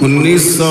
1900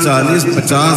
40-50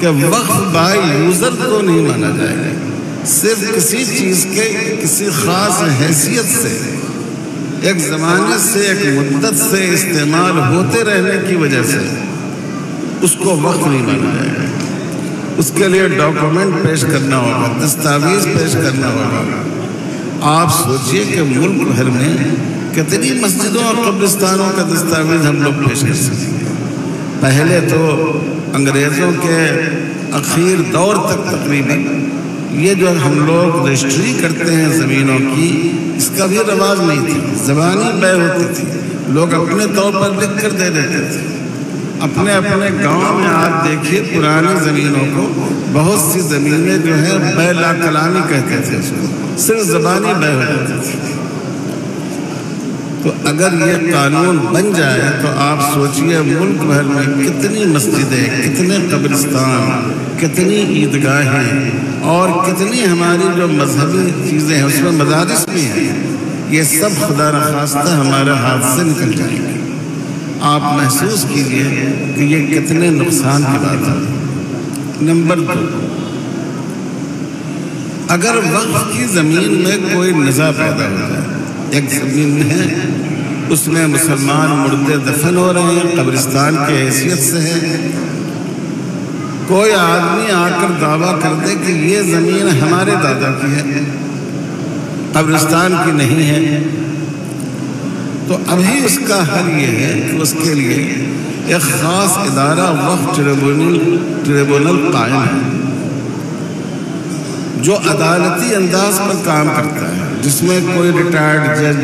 کہ وقف by user کو نہیں مانا جائے گا، صرف کسی چیز کے کسی خاص حیثیت سے، ایک زمانے سے، ایک مدت سے استعمال ہوتے رہنے کی وجہ سے اس کو وقف نہیں مانا جائے گا۔ اس کے لیے ڈاکومنٹ پیش کرنا ہوگا، دستاویز پیش کرنا ہوگا۔ آپ سوچئے کہ ملک بھر میں کتنی مسجدوں اور قبرستانوں کا دستاویز ہم لوگ پیش کر سکتے ہیں۔ پہلے تو انگریزوں کے اخیر دور تک تقریباً یہ جو ہم لوگ رجسٹری کرتے ہیں زمینوں کی، اس کا بھی رواج نہیں تھا، زبانی بے ہوتی تھی، لوگ اپنے طور پر لکھ کر دے دیتے تھے۔ اپنے اپنے گاؤں میں آپ دیکھیے پرانی زمینوں کو، بہت سی زمینیں جو ہے بے لا کلامی کہتے تھے، اس کو صرف زبانی بے ہو جاتی تھی۔ تو اگر یہ قانون بن جائے تو آپ سوچئے ملک بھر میں کتنی مسجدیں، کتنے قبرستان، کتنی عیدگاہیں اور کتنی ہماری جو مذہبی چیزیں ہیں، اس میں مدارس بھی ہیں، یہ سب خدا نخواستہ ہمارے ہاتھ سے نکل جائیں گے۔ آپ محسوس کیجئے کہ یہ کتنے نقصان کی بات ہے۔ نمبر 2، اگر وقف کی زمین میں کوئی نزاع پیدا ہو جائے، ایک زمین ہے، اس میں مسلمان مردے دفن ہو رہے ہیں، قبرستان کی حیثیت سے ہے، کوئی آدمی آ کر دعویٰ کر دے کہ یہ زمین ہمارے دادا کی ہے، قبرستان کی نہیں ہے، تو ابھی اس کا حل یہ ہے کہ اس کے لیے ایک خاص ادارہ وقف ٹریبونل قائم ہے، جو عدالتی انداز پر کام کرتا ہے، جس میں کوئی ریٹائرڈ جج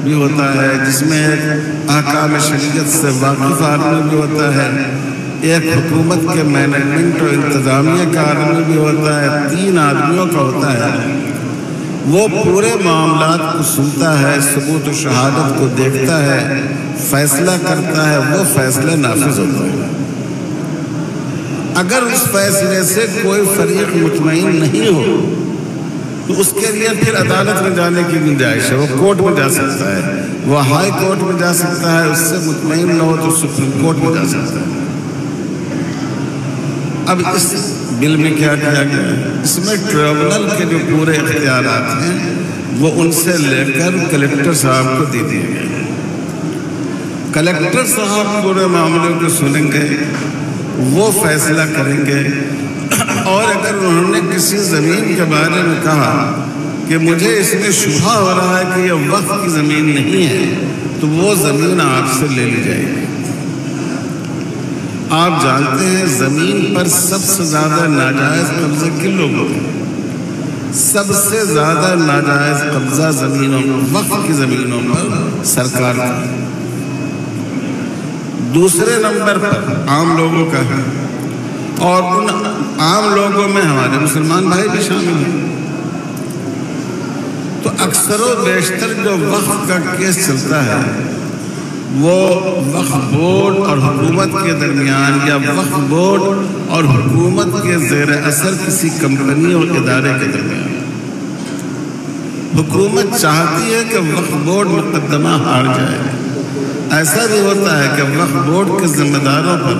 بھی ہوتا ہے، جس میں ایک احکام شریعت سے واقف آدمی بھی ہوتا ہے، ایک حکومت کے مینجمنٹ اور انتظامیہ کا آدمی بھی ہوتا ہے، 3 آدمیوں کا ہوتا ہے۔ وہ پورے معاملات کو سنتا ہے، ثبوت و شہادت کو دیکھتا ہے، فیصلہ کرتا ہے، وہ فیصلہ نافذ ہوتا ہے۔ اگر اس فیصلے سے کوئی فریق مطمئن نہیں ہو تو اس کے لیے پھر عدالت میں جانے کی گنجائش ہے، وہ کورٹ میں جا سکتا ہے، وہ ہائی کورٹ میں جا سکتا ہے، اس سے مطمئن نہ ہو تو سپریم کورٹ میں جا سکتا ہے۔ اب اس بل میں کیا کیا گیا ہے؟ اس میں ٹریبونل کے جو پورے اختیارات ہیں وہ ان سے لے کر کلیکٹر صاحب کو دے دیے گئے ہیں۔ کلیکٹر صاحب پورے معاملے کو سنیں گے، وہ فیصلہ کریں گے، اور اگر انہوں نے کسی زمین کے بارے میں کہا کہ مجھے اس میں شبہ ہو رہا ہے کہ یہ وقف کی زمین نہیں ہے، تو وہ زمین آپ سے لے لی جائے گی۔ آپ جانتے ہیں زمین پر سب سے زیادہ ناجائز قبضے کن لوگوں کے؟ سب سے زیادہ ناجائز قبضہ زمینوں، وقف کی زمینوں پر سرکار کا، دوسرے نمبر پر عام لوگوں کا ہے، اور ان عام لوگوں میں ہمارے مسلمان بھائی بھی شامل ہیں۔ تو اکثر و بیشتر جو وقف کا کیس چلتا ہے وہ وقف بورڈ اور حکومت کے درمیان، یا وقف بورڈ اور حکومت کے زیر اثر کسی کمپنی اور ادارے کے درمیان۔ حکومت چاہتی ہے کہ وقف بورڈ مقدمہ ہار جائے، ایسا بھی ہوتا ہے کہ وقف بورڈ کے ذمہ داروں پر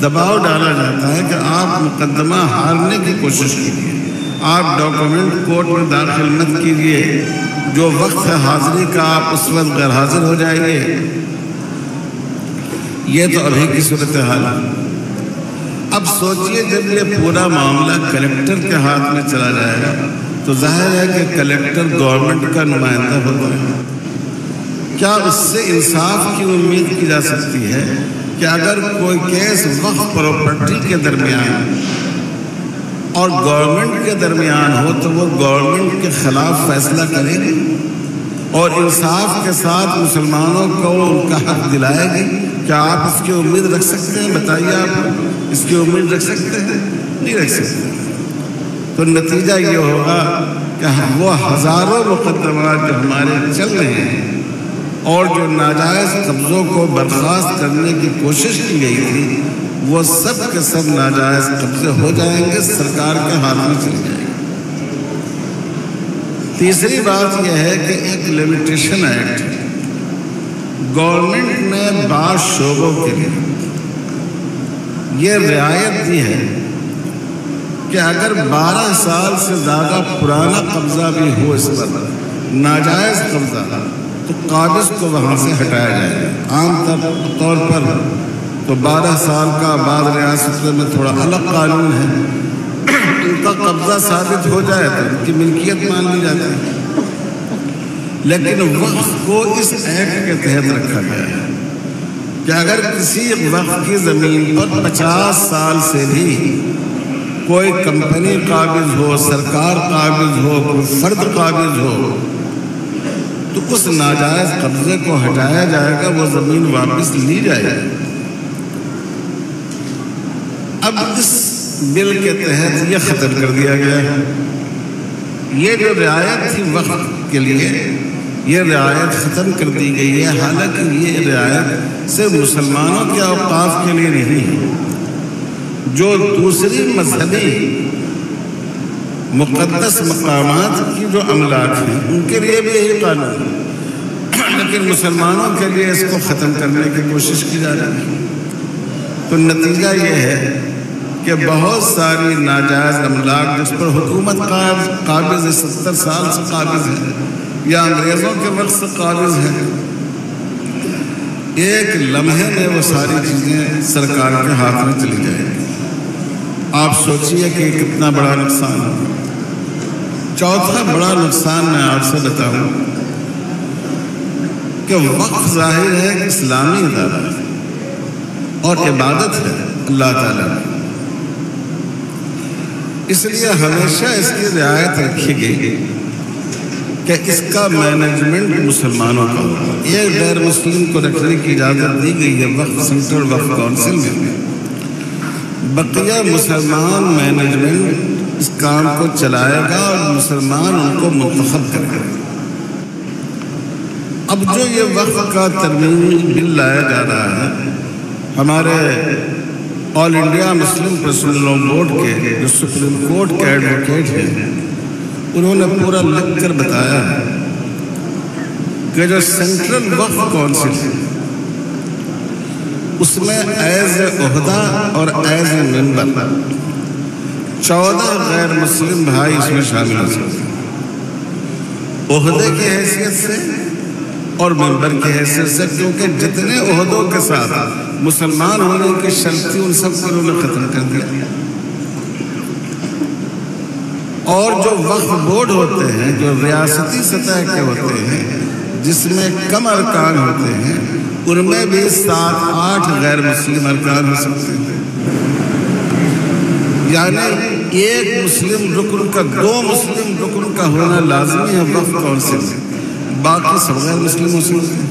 دباؤ ڈالا جاتا ہے کہ آپ مقدمہ ہارنے کی کوشش کیجیے، آپ ڈاکومنٹ کورٹ میں داخل مت کیجیے، جو وقت ہے حاضری کا آپ اس وقت غیر حاضر ہو جائیے۔ یہ تو ابھی کی صورتحال ہے۔ اب سوچئے جب یہ پورا معاملہ کلیکٹر کے ہاتھ میں چلا جائے گا تو ظاہر ہے کہ کلیکٹر گورنمنٹ کا نمائندہ ہوتا ہے، کیا اس سے انصاف کی امید کی جا سکتی ہے کہ اگر کوئی کیس وقف پراپرٹی کے درمیان اور گورنمنٹ کے درمیان ہو تو وہ گورنمنٹ کے خلاف فیصلہ کرے گی اور انصاف کے ساتھ مسلمانوں کو ان کا حق دلائے گی؟ کیا آپ اس کی امید رکھ سکتے ہیں؟ بتائیے، آپ اس کی امید رکھ سکتے ہیں؟ نہیں رکھ سکتے۔ تو نتیجہ یہ ہوگا کہ وہ ہزاروں مقدمات جو ہمارے چل رہے ہیں اور جو ناجائز قبضوں کو برخاست کرنے کی کوشش کی گئی تھی، وہ سب کے سب ناجائز قبضے ہو جائیں گے، سرکار کے ہاتھ میں چل جائیں گے۔ تیسری بات یہ ہے کہ ایک لمیٹیشن ایکٹ گورنمنٹ نے بعض شعبوں کے لیے یہ رعایت دی ہے کہ اگر 12 سال سے زیادہ پرانا قبضہ بھی ہو اس پر ناجائز قبضہ تو قابض کو وہاں سے ہٹایا جائے گا۔ عام طور پر تو 12 سال کا بعض ریاستوں میں تھوڑا الگ قانون ہے، ان کا قبضہ ثابت ہو جائے تو ان کی ملکیت مان لی جاتی ہے، لیکن وقف کو اس ایکٹ کے تحت رکھا گیا ہے کہ اگر کسی وقف کی زمین پر 50 سال سے بھی کوئی کمپنی قابض ہو، سرکار قابض ہو، کوئی فرد قابض ہو تو اس ناجائز قبضے کو ہٹایا جائے گا، وہ زمین واپس لی جائے گی۔ اب اس بل کے تحت یہ ختم کر دیا گیا ہے، یہ جو رعایت تھی وقف کے لیے یہ رعایت ختم کر دی گئی ہے، حالانکہ یہ رعایت صرف مسلمانوں کے اوقاف کے لیے نہیں ہے، جو دوسری مذہبی مقدس مقامات کی جو املاک ہیں ان کے لیے بھی یہی قانون ہے، لیکن مسلمانوں کے لیے اس کو ختم کرنے کی کوشش کی جا رہی ہے۔ تو نتیجہ یہ ہے کہ بہت ساری ناجائز املاک جس پر حکومت قابض ہے، 70 سال سے قابض ہے یا انگریزوں کے وقت سے قابض ہے، ایک لمحے میں وہ ساری چیزیں سرکار کے ہاتھ میں چلی جائیں گی۔ آپ سوچئے کہ کتنا بڑا نقصان ہے۔ چوتھا بڑا نقصان میں آپ سے بتاؤں کہ وقف ظاہر ہے اسلامی ادارہ اور عبادت ہے اللہ تعالیٰ کی، اس لیے ہمیشہ اس کی رعایت رکھی گئی کہ اس کا مینجمنٹ مسلمانوں کا ہوگا۔ ایک غیر مسلم کو رکھنے کی اجازت دی گئی ہے وقف سینٹرل وقف کونسل میں، بقیہ مسلمان مینجمنٹ اس کام کو چلائے گا اور مسلمان ان کو منتخب کرے گا۔ اب جو یہ وقف کا ترمیمی بل لایا جا رہا ہے، ہمارے all India Muslim personal law board کے جو سپریم کورٹ کے ایڈوکیٹ ہیں انہوں نے پورا لکھ کر بتایا ہے کہ جو سینٹرل وقف کونسل ہے اس میں ایز اے عہدہ اور ایز اے ممبر 14 غیر مسلم بھائی اس میں شامل ہو سکتے ہیں، عہدے کی حیثیت سے اور ممبر کی حیثیت سے، کیونکہ جتنے عہدوں کے ساتھ مسلمان ہونے کی شرط تھی ان سب کو انہوں نے ختم کر دیا۔ اور جو وقف بورڈ ہوتے ہیں جو ریاستی سطح کے ہوتے ہیں جس میں کم ارکان ہوتے ہیں ان میں بھی 7-8 غیر مسلم ارکان ہو سکتے ہیں، یعنی ایک مسلم رکن کا 2 مسلم رکن کا ہونا لازمی ہے وقف کونسل میں، باقی سب غیر مسلم ہو سکتے ہیں۔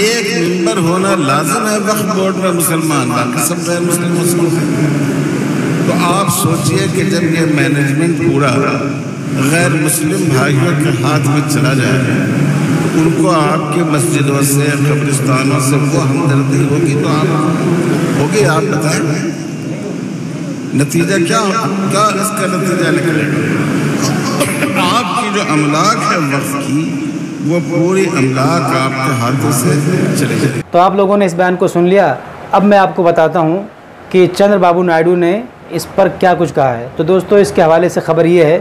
ایک ممبر ہونا لازم ہے وقف بورڈ میں مسلمان، باقی سب غیر مسلم ہو سکتے ہیں۔ تو آپ سوچئے کہ جب یہ مینجمنٹ پورا غیر مسلم بھائیوں کے ہاتھ میں چلا جائے تو ان کو آپ کی مسجدوں سے قبرستانوں سے وہ ہمدردی ہوگی تو آپ ہوگی، آپ بتائیں نتیجہ کیا اس کا نتیجہ نکلے گا؟ آپ کی جو املاک ہے وقف کی وہ پوری املاک آپ کے ہاتھوں سے چلے جائے۔ تو آپ لوگوں نے اس بیان کو سن لیا، اب میں آپ کو بتاتا ہوں کہ چندر بابو نائیڈو نے اس پر کیا کچھ کہا ہے۔ تو دوستو اس کے حوالے سے خبر یہ ہے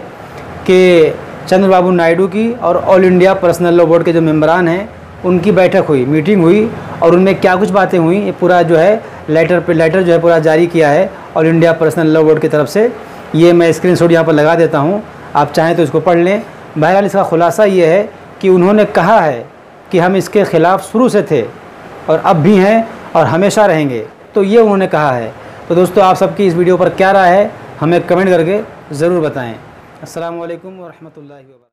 کہ چندر بابو نائیڈو کی اور آل انڈیا پرسنل لاء بورڈ کے جو ممبران ہیں ان کی بیٹھک ہوئی، میٹنگ ہوئی، اور ان میں کیا کچھ باتیں ہوئیں یہ پورا جو ہے لیٹر جو ہے پورا جاری کیا ہے آل انڈیا پرسنل لاء بورڈ کی طرف سے۔ یہ میں اسکرین شاٹ یہاں پر لگا دیتا ہوں، آپ چاہیں تو اس کو پڑھ لیں۔ بہرحال اس کا خلاصہ یہ ہے کہ انہوں نے کہا ہے کہ ہم اس کے خلاف شروع سے تھے اور اب بھی ہیں اور ہمیشہ رہیں گے، تو یہ انہوں نے کہا ہے۔ تو دوستو آپ سب کی اس ویڈیو پر کیا رائے ہے ہمیں کمنٹ کر کے ضرور بتائیں۔ السلام علیکم ورحمۃ اللہ وبرکاتہ۔